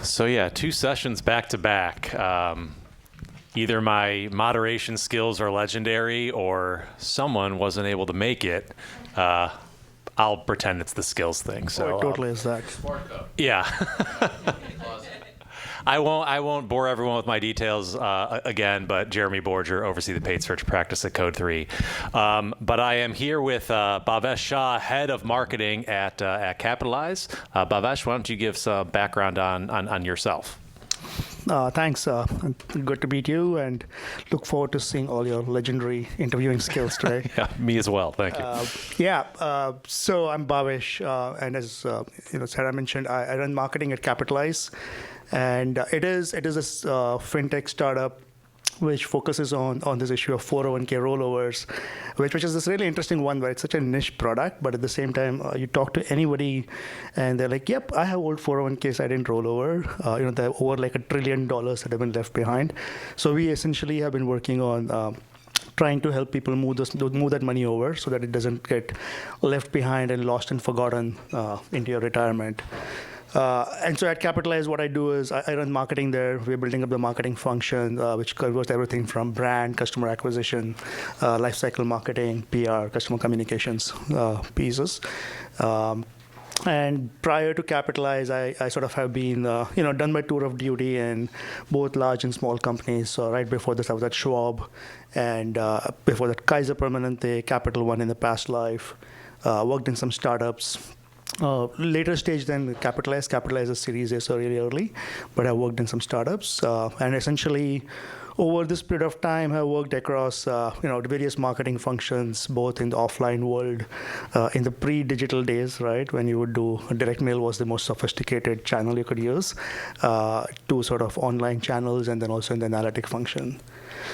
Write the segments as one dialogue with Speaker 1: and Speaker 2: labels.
Speaker 1: So yeah, 2 sessions back to back. Either my moderation skills are legendary or someone wasn't able to make it. I'll pretend it's the skills thing. So
Speaker 2: it totally is that.
Speaker 1: Yeah. I won't bore everyone with my details again, but Jeremy Borger, oversee the paid search practice at Code3. But I am here with Bhavesh Shah, head of marketing at Capitalize. Bhavesh, why don't you give some background on yourself?
Speaker 2: Thanks. Good to meet you, and look forward to seeing all your legendary interviewing skills today.
Speaker 1: Yeah, me as well. Thank you.
Speaker 2: So I'm Bhavesh, and as Sarah mentioned, I run marketing at Capitalize, and it is a fintech startup which focuses on this issue of 401k rollovers, which is this really interesting one where it's such a niche product, but at the same time, you talk to anybody and they're like, yep, I have old 401ks I didn't roll over. There are over like $1 trillion that have been left behind. So we essentially have been working on trying to help people move that money over so that it doesn't get left behind and lost and forgotten into your retirement. And so at Capitalize, what I do is I run marketing there. We're building up the marketing function, which covers everything from brand, customer acquisition, lifecycle marketing, PR, customer communications pieces. And prior to Capitalize, I sort of have been, done my tour of duty in both large and small companies. So right before this, I was at Schwab, and before that, Kaiser Permanente, Capital One in the past life. Worked in some startups. Later stage than Capitalize. Capitalize is Series A, so really early, but I worked in some startups, and essentially over this period of time, I worked across various marketing functions, both in the offline world, in the pre-digital days, right, when you would do direct mail was the most sophisticated channel you could use, to sort of online channels, and then also in the analytic function.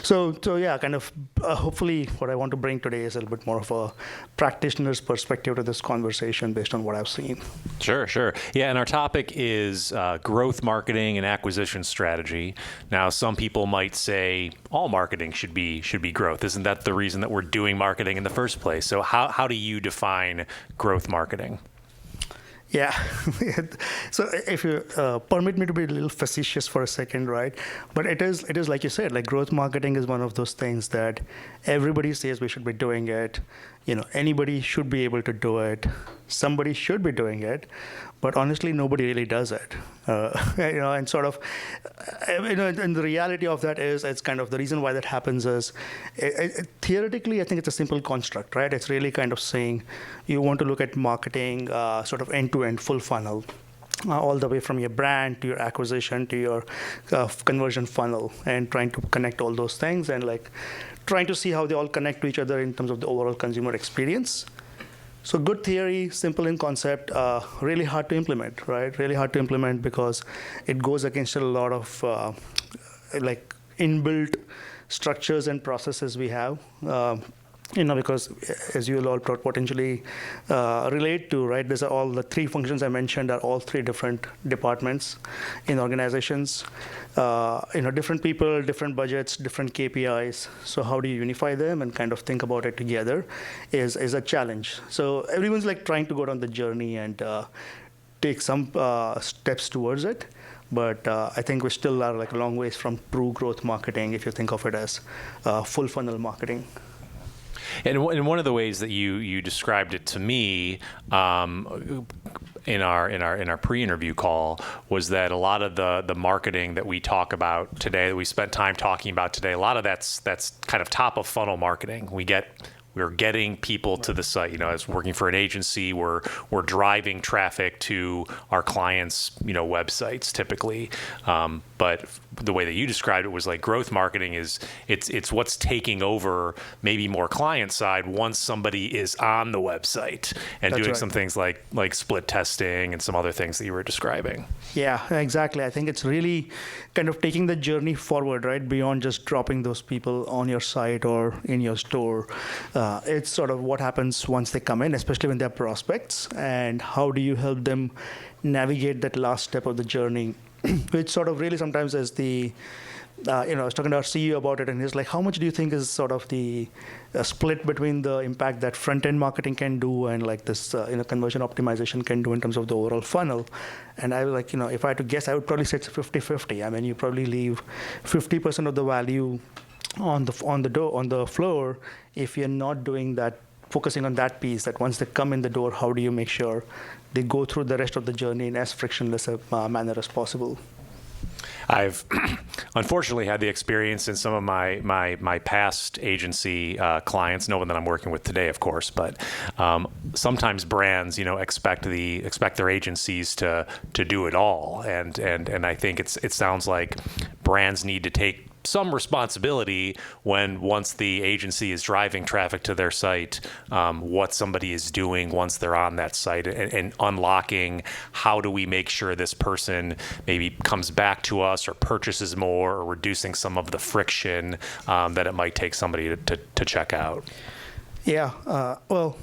Speaker 2: So yeah, kind of hopefully what I want to bring today is a little bit more of a practitioner's perspective to this conversation based on what I've seen.
Speaker 1: Sure. Yeah, and our topic is growth marketing and acquisition strategy. Now, some people might say all marketing should be growth. Isn't that the reason that we're doing marketing in the first place? So how do you define growth marketing?
Speaker 2: Yeah. So if you permit me to be a little facetious for a second, right? But it is like you said, like growth marketing is one of those things that everybody says we should be doing it. Anybody should be able to do it. Somebody should be doing it. But honestly, nobody really does it. And sort of, and the reality of that is, it's kind of the reason why that happens is, theoretically, I think it's a simple construct, right? It's really kind of saying you want to look at marketing sort of end-to-end, full funnel, all the way from your brand to your acquisition to your conversion funnel, and trying to connect all those things and like trying to see how they all connect to each other in terms of the overall consumer experience. So good theory, simple in concept, really hard to implement, right? Really hard to implement because it goes against a lot of like inbuilt structures and processes we have. Because as you will all potentially relate to, right? These are all the three functions I mentioned are all three different departments in organizations. Different people, different budgets, different KPIs. So how do you unify them and kind of think about it together is a challenge. So everyone's like trying to go down the journey and take some steps towards it. But I think we still are like a long ways from true growth marketing if you think of it as full funnel marketing.
Speaker 1: And one of the ways that you described it to me in our pre-interview call was that a lot of the marketing that we talk about today, that we spent time talking about today, a lot of that's kind of top of funnel marketing. We're getting people to the site. As working for an agency, we're driving traffic to our clients' websites typically. But the way that you described it was like growth marketing is it's what's taking over maybe more client side once somebody is on the website and doing some things like split testing and some other things that you were describing.
Speaker 2: Yeah, exactly. I think it's really kind of taking the journey forward, right? Beyond just dropping those people on your site or in your store. It's sort of what happens once they come in, especially when they're prospects, and how do you help them navigate that last step of the journey, which sort of really sometimes is the I was talking to our CEO about it, and he's like, how much do you think is sort of the split between the impact that front-end marketing can do and like this, conversion optimization can do in terms of the overall funnel? And I was like, if I had to guess, I would probably say it's 50-50. I mean, you probably leave 50% of the value on the floor if you're not doing that, focusing on that piece, that once they come in the door, how do you make sure they go through the rest of the journey in as frictionless a manner as possible?
Speaker 1: I've unfortunately had the experience in some of my past agency clients, no one that I'm working with today, of course, but sometimes brands, expect their agencies to do it all, and I think it sounds like brands need to take some responsibility once the agency is driving traffic to their site, what somebody is doing once they're on that site, and unlocking how do we make sure this person maybe comes back to us or purchases more, or reducing some of the friction that it might take somebody to check out.
Speaker 2: Yeah, well,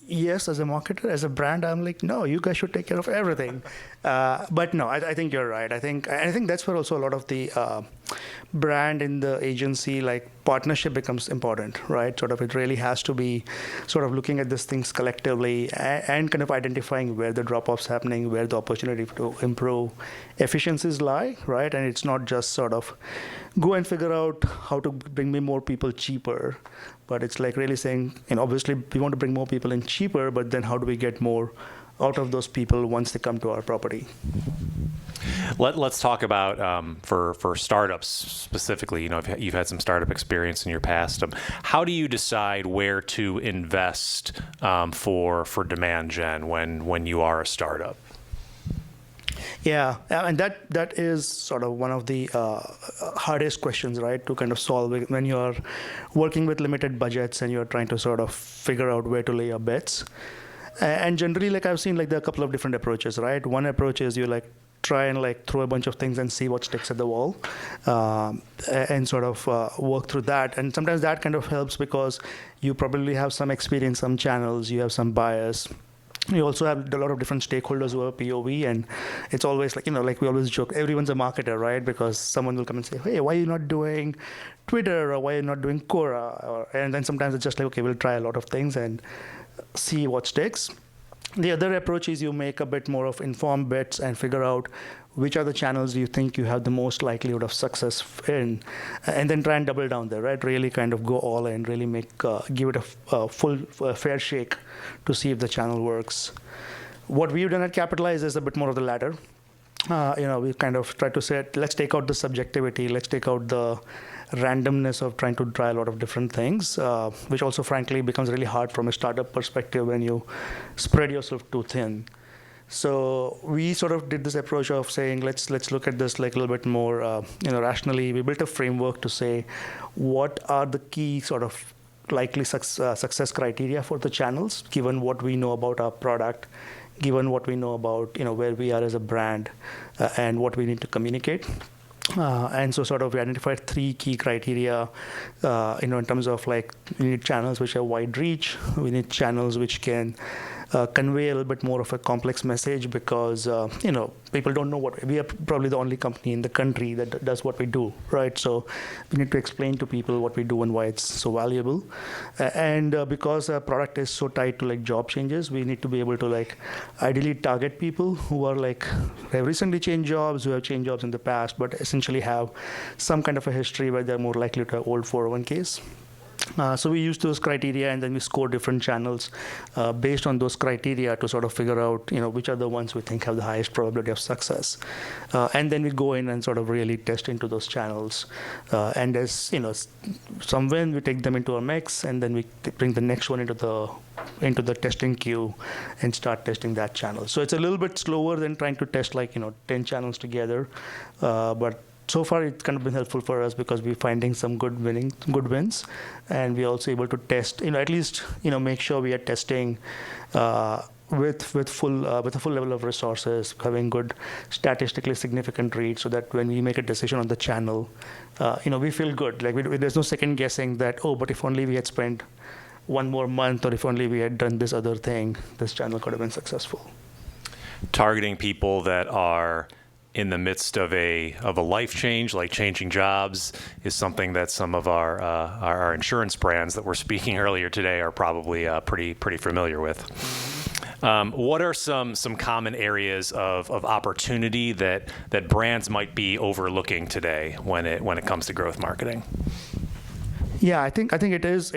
Speaker 2: yes, as a marketer, as a brand, I'm like, no, you guys should take care of everything. But no, I think you're right. I think that's where also a lot of the brand in the agency, like partnership, becomes important, right? Sort of, it really has to be sort of looking at these things collectively and kind of identifying where the drop-off's happening, where the opportunity to improve efficiencies lie, right? And it's not just sort of go and figure out how to bring me more people cheaper, but it's like really saying, obviously we want to bring more people in cheaper, but then how do we get more out of those people once they come to our property?
Speaker 1: Let's talk about for startups specifically. If you've had some startup experience in your past, how do you decide where to invest for demand gen when you are a startup?
Speaker 2: Yeah, and that is sort of one of the hardest questions, right, to kind of solve when you're working with limited budgets and you're trying to sort of figure out where to lay your bets. And generally, like I've seen, like there are a couple of different approaches, right? One approach is you like try and like throw a bunch of things and see what sticks at the wall, and sort of work through that. And sometimes that kind of helps because you probably have some experience, some channels, you have some bias. You also have a lot of different stakeholders who are POV, and it's always like, like we always joke, everyone's a marketer, right? Because someone will come and say, hey, why are you not doing Twitter, or why are you not doing Quora? And then sometimes it's just like, okay, we'll try a lot of things and see what sticks. The other approach is you make a bit more of informed bets and figure out which are the channels you think you have the most likelihood of success in, and then try and double down there, right? Really kind of go all in, really give it a full fair shake to see if the channel works. What we've done at Capitalize is a bit more of the latter. We kind of try to say, let's take out the subjectivity, let's take out the randomness of trying to try a lot of different things, which also frankly becomes really hard from a startup perspective when you spread yourself too thin. So we sort of did this approach of saying, let's look at this like a little bit more rationally. We built a framework to say what are the key sort of likely success criteria for the channels, given what we know about our product, given what we know about where we are as a brand, and what we need to communicate. And so sort of we identified 3 key criteria, in terms of like we need channels which have wide reach, we need channels which can convey a little bit more of a complex message because, people don't know we are probably the only company in the country that does what we do, right? So we need to explain to people what we do and why it's so valuable. And because our product is so tied to like job changes, we need to be able to like ideally target people who are like, have recently changed jobs, who have changed jobs in the past, but essentially have some kind of a history where they're more likely to have old 401ks. So we use those criteria, and then we score different channels based on those criteria to sort of figure out, which are the ones we think have the highest probability of success. And then we go in and sort of really test into those channels. And as some win, we take them into a mix, and then we bring the next one into the testing queue and start testing that channel. So it's a little bit slower than trying to test like 10 channels together, but so far it's kind of been helpful for us because we're finding some good wins, and we're also able to test, at least make sure we are testing with a full level of resources, having good statistically significant reach, so that when we make a decision on the channel, we feel good. Like there's no second guessing that, but if only we had spent one more month, or if only we had done this other thing, this channel could have been successful.
Speaker 1: Targeting people that are in the midst of a life change, like changing jobs, is something that some of our insurance brands that we're speaking earlier today are probably pretty familiar with. What are some common areas of opportunity that brands might be overlooking today when it comes to growth marketing?
Speaker 2: Yeah, I think it is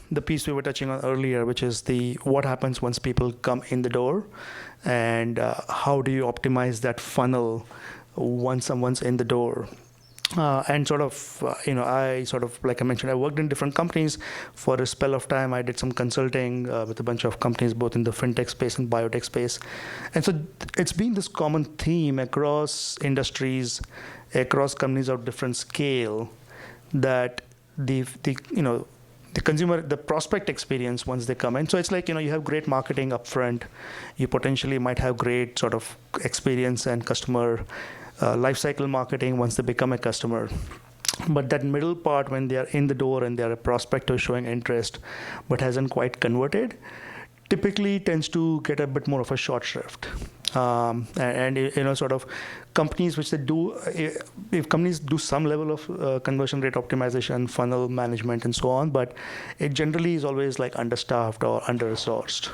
Speaker 2: the piece we were touching on earlier, which is what happens once people come in the door, and how do you optimize that funnel once someone's in the door. And sort of, I sort of, like I mentioned, I worked in different companies for a spell of time. I did some consulting with a bunch of companies, both in the fintech space and biotech space. And so it's been this common theme across industries, across companies of different scale, that the consumer, the prospect experience once they come in. So it's like, you have great marketing upfront. You potentially might have great sort of experience and customer lifecycle marketing once they become a customer. But that middle part, when they are in the door and they are a prospect who's showing interest but hasn't quite converted, typically tends to get a bit more of a short shrift. And sort of companies which they do, if companies do some level of conversion rate optimization, funnel management, and so on, but it generally is always like understaffed or under-resourced.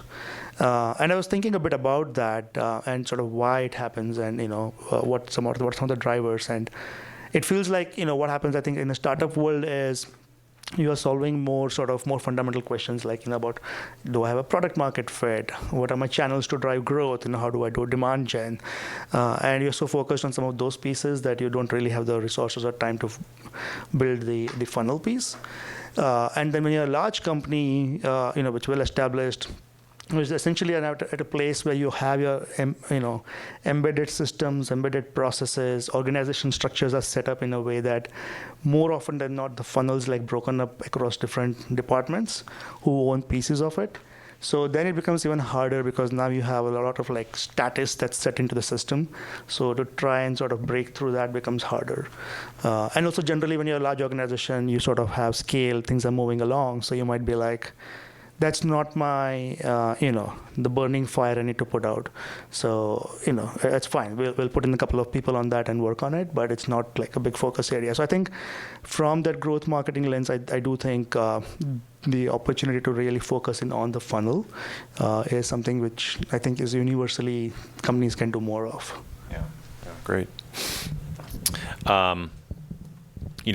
Speaker 2: And I was thinking a bit about that and sort of why it happens, and what some of the drivers. And it feels like what happens, I think, in the startup world is you are solving more fundamental questions, like about, do I have a product market fit? What are my channels to drive growth? How do I do demand gen? And you're so focused on some of those pieces that you don't really have the resources or time to build the funnel piece. And then when you're a large company, which well established, which is essentially at a place where you have your embedded systems, embedded processes, organization structures are set up in a way that more often than not the funnel's like broken up across different departments who own pieces of it. So then it becomes even harder, because now you have a lot of like status that's set into the system. So to try and sort of break through that becomes harder. And also generally when you're a large organization, you sort of have scale, things are moving along. So you might be like, that's not my, the burning fire I need to put out. So, it's fine. We'll put in a couple of people on that and work on it, but it's not like a big focus area. So I think from that growth marketing lens, I do think the opportunity to really focus in on the funnel is something which I think is universally companies can do more of.
Speaker 1: Yeah. Great.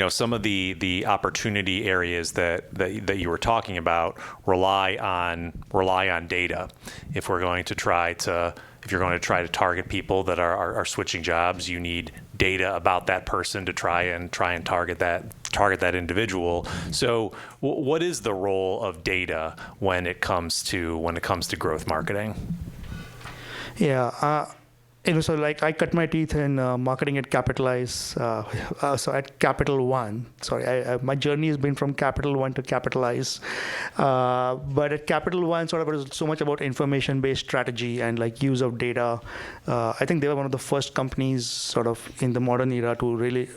Speaker 1: Some of the opportunity areas that you were talking about rely on data. If you're going to try to target people that are switching jobs, you need data about that person to try and target that individual. So what is the role of data when it comes to growth marketing?
Speaker 2: Yeah. So like I cut my teeth in marketing at Capitalize. So at Capital One, my journey has been from Capital One to Capitalize. But at Capital One, sort of, it was so much about information-based strategy and like use of data. I think they were one of the first companies sort of in the modern era to really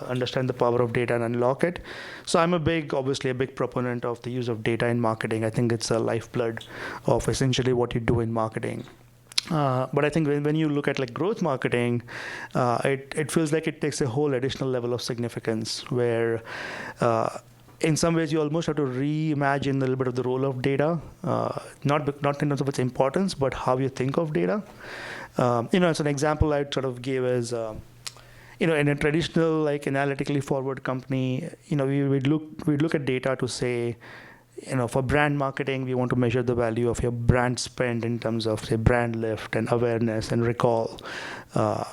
Speaker 2: understand the power of data and unlock it. So I'm obviously a big proponent of the use of data in marketing. I think it's a lifeblood of essentially what you do in marketing. But I think when you look at like growth marketing, it feels like it takes a whole additional level of significance where in some ways you almost have to reimagine a little bit of the role of data, not in terms of its importance, but how you think of data. As an example I sort of gave is, in a traditional like analytically forward company, we'd look at data to say, for brand marketing, we want to measure the value of your brand spend in terms of, say, brand lift and awareness and recall.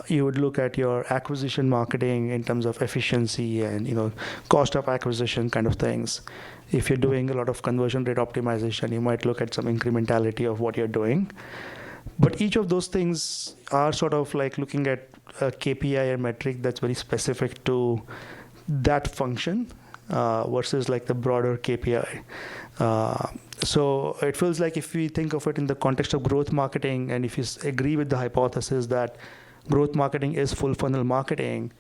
Speaker 2: You would look at your acquisition marketing in terms of efficiency and, cost of acquisition kind of things. If you're doing a lot of conversion rate optimization, you might look at some incrementality of what you're doing. But each of those things are sort of like looking at a KPI or metric that's very specific to that function. Versus like the broader KPI. So it feels like if we think of it in the context of growth marketing, and if you agree with the hypothesis that growth marketing is full funnel marketing,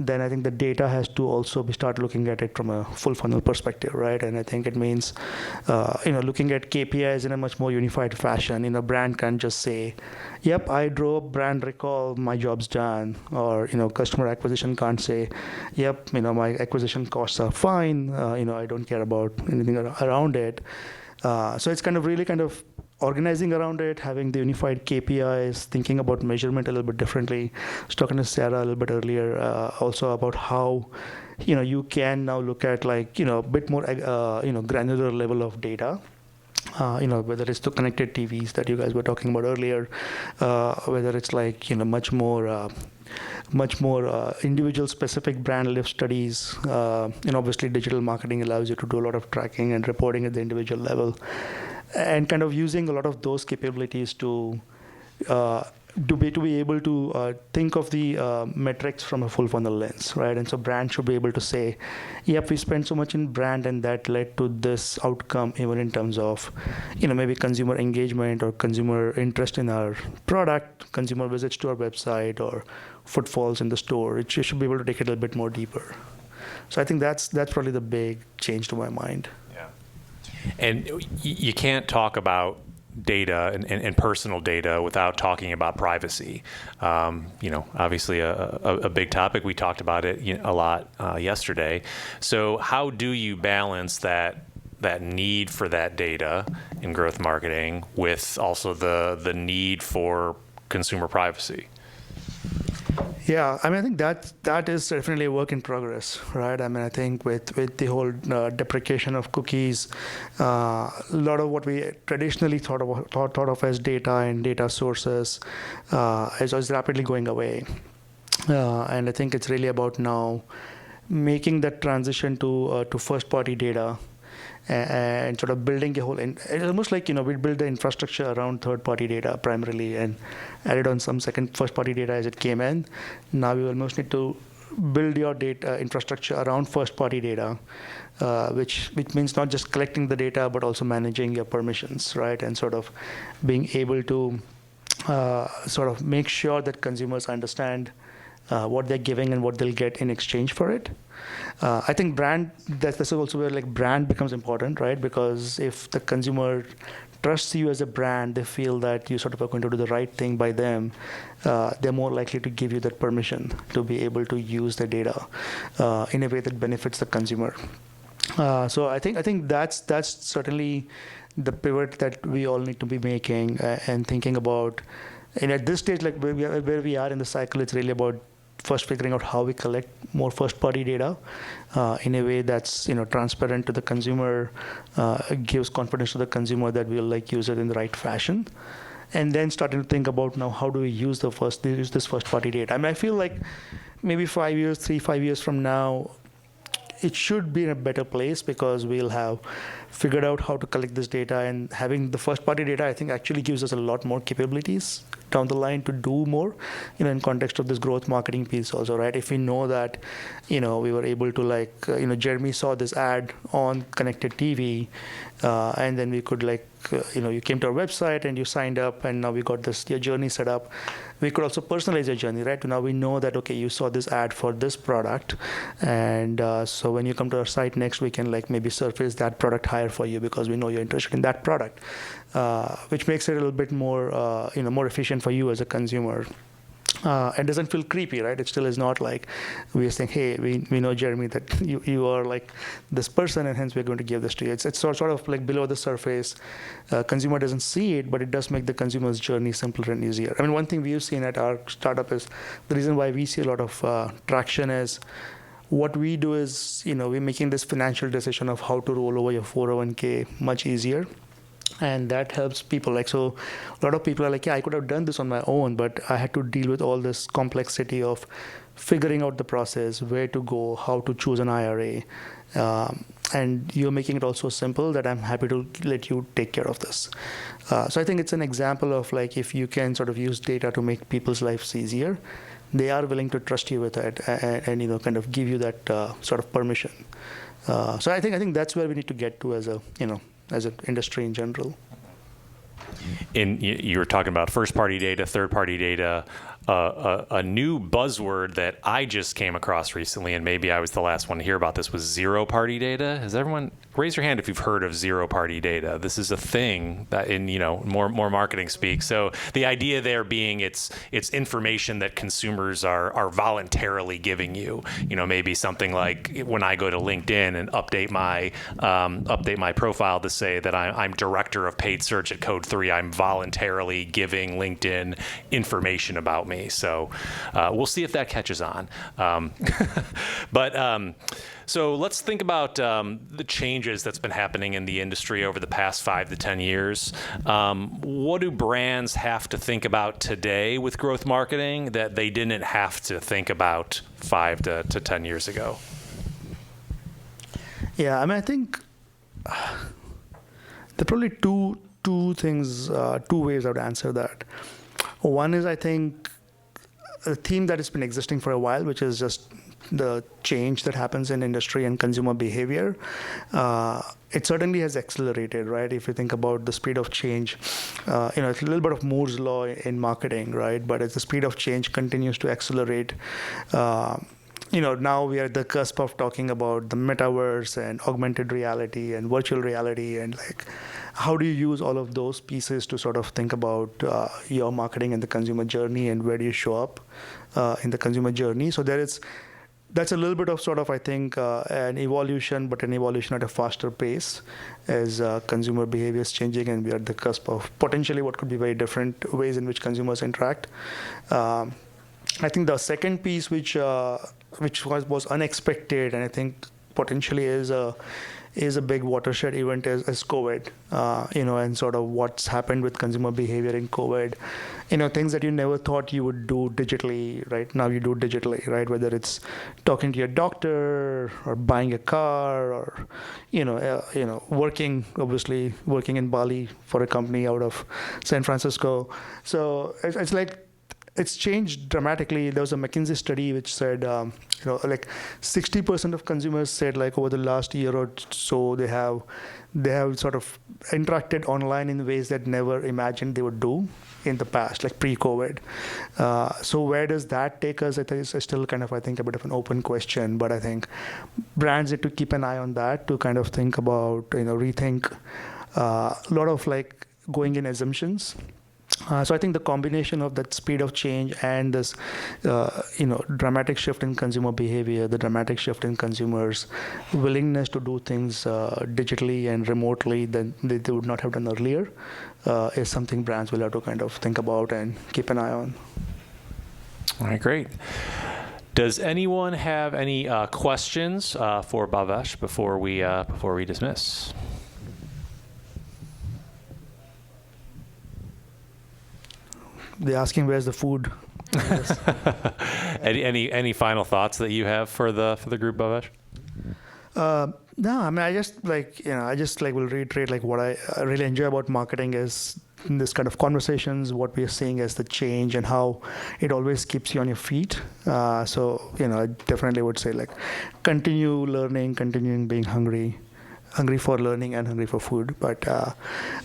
Speaker 2: then I think the data has to also be start looking at it from a full funnel perspective, right? And I think it means, looking at KPIs in a much more unified fashion. Brand can't just say, "Yep, I drove brand recall, my job's done," or customer acquisition can't say, "Yep, my acquisition costs are fine. I don't care about anything around it." So it's really organizing around it, having the unified KPIs, thinking about measurement a little bit differently. I was talking to Sarah a little bit earlier also about how you can now look at a bit more granular level of data. Whether it's the connected TVs that you guys were talking about earlier, whether it's much more individual specific brand lift studies. Obviously digital marketing allows you to do a lot of tracking and reporting at the individual level, and using a lot of those capabilities to be able to think of the metrics from a full funnel lens, right? And so brand should be able to say, yep, we spent so much in brand and that led to this outcome, even in terms of, maybe consumer engagement or consumer interest in our product, consumer visits to our website or footfalls in the store. You should be able to take it a little bit more deeper. So I think that's probably the big change to my mind.
Speaker 1: And you can't talk about data and personal data without talking about privacy. Obviously a big topic. We talked about it a lot yesterday. So how do you balance that need for that data in growth marketing with also the need for consumer privacy?
Speaker 2: Yeah, I think that is definitely a work in progress, right? I think with the whole deprecation of cookies, a lot of what we traditionally thought of as data and data sources is rapidly going away. And I think it's really about now making that transition to first-party data and building a whole. It's almost like we build the infrastructure around third-party data primarily and added on some first-party data as it came in. Now you almost need to build your data infrastructure around first-party data, which means not just collecting the data but also managing your permissions, right? And being able to make sure that consumers understand what they're giving and what they'll get in exchange for it. I think this is also where brand becomes important, right? Because if the consumer trusts you as a brand, they feel that you are going to do the right thing by them, they're more likely to give you that permission to be able to use the data in a way that benefits the consumer. So I think that's certainly the pivot that we all need to be making and thinking about. And at this stage, where we are in the cycle, it's really about first figuring out how we collect more first-party data in a way that's transparent to the consumer, gives confidence to the consumer that we'll use it in the right fashion, and then starting to think about now how do we use this first-party data. I feel like maybe 5 years from now, it should be in a better place because we'll have figured out how to collect this data, and having the first-party data, I think, actually gives us a lot more capabilities down the line to do more, in context of this growth marketing piece also, right? If we know that, we were able to Jeremy saw this ad on connected TV, and then we could you came to our website and you signed up, and now we got your journey set up. We could also personalize your journey, right? Now we know that, okay, you saw this ad for this product, and so when you come to our site next, we can maybe surface that product higher for you because we know you're interested in that product, which makes it a little bit more, more efficient for you as a consumer. It doesn't feel creepy, right? It still is not like we're saying, hey, we know, Jeremy, that you are this person, and hence we're going to give this to you. It's sort of below the surface. Consumer doesn't see it, but it does make the consumer's journey simpler and easier. One thing we've seen at our startup is the reason why we see a lot of traction is what we do is, we're making this financial decision of how to roll over your 401k much easier. And that helps people. So a lot of people are yeah, I could have done this on my own, but I had to deal with all this complexity of figuring out the process, where to go, how to choose an IRA. And you're making it also simple that I'm happy to let you take care of this. So I think it's an example of if you can use data to make people's lives easier, they are willing to trust you with it and give you that sort of permission. So I think that's where we need to get to as an industry in general.
Speaker 1: You were talking about first-party data, third-party data. a new buzzword that I just came across recently, and maybe I was the last one to hear about this, was zero-party data. Has everyone, raise your hand if you've heard of zero-party data? This is a thing that in, more marketing speak. So the idea there being it's information that consumers are voluntarily giving you. Maybe something like when I go to LinkedIn and update my profile to say that I'm director of paid search at Code3, I'm voluntarily giving LinkedIn information about me. So we'll see if that catches on. So let's think about the changes that's been happening in the industry over the past 5 to 10 years. What do brands have to think about today with growth marketing that they didn't have to think about 5 to 10 years ago?
Speaker 2: Yeah, I think there are probably two ways I would answer that. One is, I think, a theme that has been existing for a while, which is just the change that happens in industry and consumer behavior. It certainly has accelerated, right? If you think about the speed of change, it's a little bit of Moore's law in marketing, right? But as the speed of change continues to accelerate, now we are at the cusp of talking about the metaverse and augmented reality and virtual reality, and how do you use all of those pieces to sort of think about your marketing and the consumer journey, and where do you show up in the consumer journey? So that's a little bit of sort of, I think, an evolution, but an evolution at a faster pace as consumer behavior is changing, and we are at the cusp of potentially what could be very different ways in which consumers interact. I think the second piece, which was unexpected, and I think potentially is a big watershed event, is COVID. And sort of what's happened with consumer behavior in COVID. Things that you never thought you would do digitally, right? Now you do digitally, right? Whether it's talking to your doctor or buying a car, or working in Bali for a company out of San Francisco. So it's like, it's changed dramatically. There was a McKinsey study which said, 60% of consumers said over the last year or so they have sort of interacted online in ways that never imagined they would do in the past, like pre-COVID. So where does that take us? I think it's still kind of, I think, a bit of an open question, but I think brands need to keep an eye on that to kind of think about, rethink a lot of going in assumptions. So I think the combination of that speed of change and this, dramatic shift in consumer behavior, the dramatic shift in consumers' willingness to do things digitally and remotely that they would not have done earlier, is something brands will have to kind of think about and keep an eye on.
Speaker 1: All right, great. Does anyone have any questions for Bhavesh before we dismiss?
Speaker 2: They're asking where's the food.
Speaker 1: Any final thoughts that you have for the group, Bhavesh?
Speaker 2: No, I just will reiterate what I really enjoy about marketing is this kind of conversations, what we are seeing as the change and how it always keeps you on your feet. So I definitely would say continue learning, continuing being hungry for learning and hungry for food. But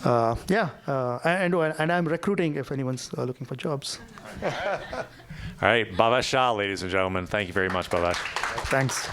Speaker 2: and I'm recruiting if anyone's looking for jobs.
Speaker 1: All right, Bhavesh Shah, ladies and gentlemen. Thank you very much, Bhavesh.
Speaker 2: Thanks.